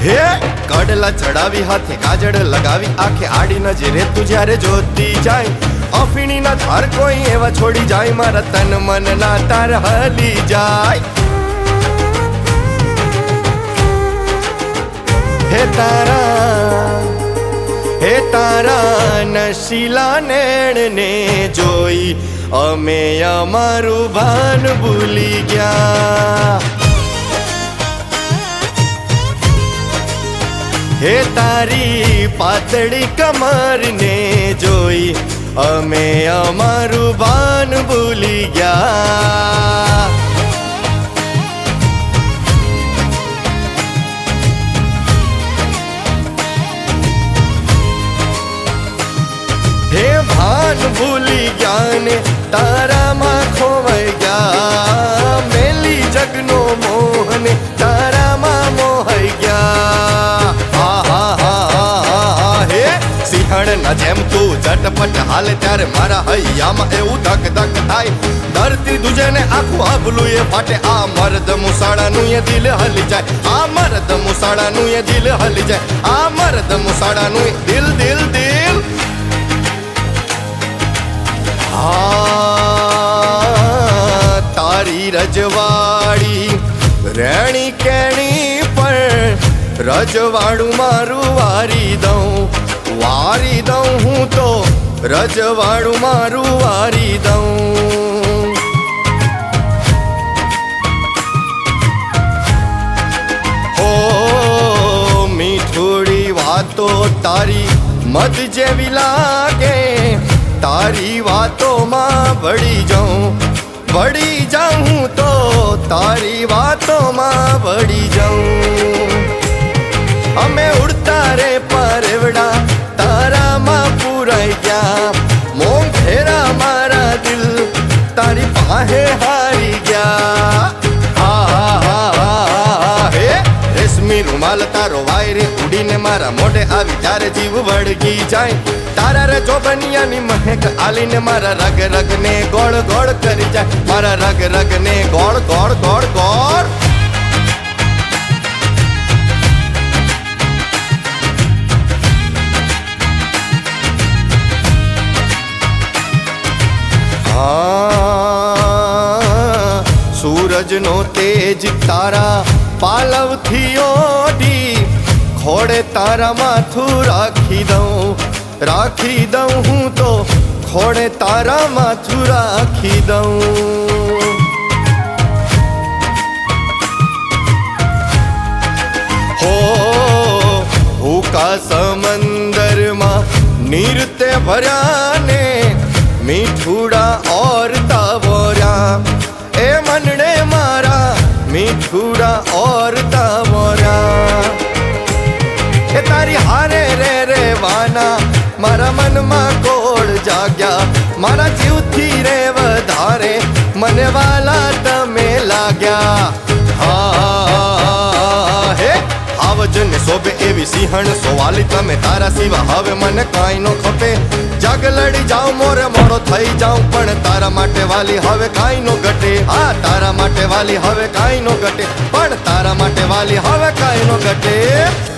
હે કડલા ચડાવી હાથે કાજળ લગાવી આંખે આડી નજરે તું જ્યારે જોતી જાય અફીણીના ધાર કોઈ એવા છોડી જાય મારા તન મન ના તાર હલી જાય હે તારા નશીલા નેણ ને જોઈ અમે અમારું ભાન ભૂલી ગયા હે તારી પાતળી કમર ને જોઈ અમે અમારું ભાન ભૂલી ગયા હે ભાન ભૂલી ગયા ને તારામાં ખોવાઈ ગયા મેલી જગનો મોહ ને તારામાં મોહાઈ ગયા સિંહણના જેમ તું ઝટપટ હાલે ત્યારે મારા હૈયામાં એવું ધક ધક થાય ધરતી દુજને આખું આબલું એ ફાટે આ મર્દ મુસાળાનું એ દિલ હલી જાય આ મર્દ મુસાળાનું એ દિલ હલી જાય આ મર્દ મુસાળાનું એ દિલ દિલ દિલ તારી રજવાડી રેણી કેણી પણ રજવાડું મારું વારી દઉં હું તો રજવાડું મારું વારી દઉં હો મીઠોડી વાતો તારી મધ જેવી લાગે તારી વાતોમાં ભળી જાઉં હું તો તારી વાતોમાં ભળી જાઉં અમે ઉડતા રે પરવડા તારામાં પુરાઈ ગયા મોં ફેરા મારા દિલ તારી પાસે હારી ગયા હે રેશમી રૂમાલ તારો વાયરે ઉડીને મારા મોઢે આવી ત્યારે જીવ વળગી જાય તારા રે જોબનિયાની મહેક આલીને મારા રગ રગને ગોળ ગોળ કરી જાય મારા રગ રગને ગોળ ગોળ ગોળ ગોળ સૂરજનો તેજ તારા પાલવથી ઓઢી ખોડે તારા માથું રાખી દઉં હું તો ખોડે તારા માથું રાખી દઉં હો ભૂકા સમંદરમાં નીરતે ભર્યા ને મીઠુડા ઓરતા વોર્યા એ મનડે મારા મીઠુડા ઓરતા વોર્યા એ તારી હારે રે રેવાના મારા મનમાં કોળ જાગ્યા મારા જીવથી રે વધારે મને વાલા તમે લાગ્યા હે આવજને શોભે એવી સિંહણ સોવાલી તમે તારા સિવા હવે મને કાંઈ નો ખપે જગ લડી જાઉં મોરે મોડો થઈ જાઉં પણ તારા માટે વાલી હવે કાંઈ નો ઘટે તારા માટે વાલી હવે કાંઈ નો ઘટે પણ તારા માટે વાલી હવે કાંઈ નો ઘટે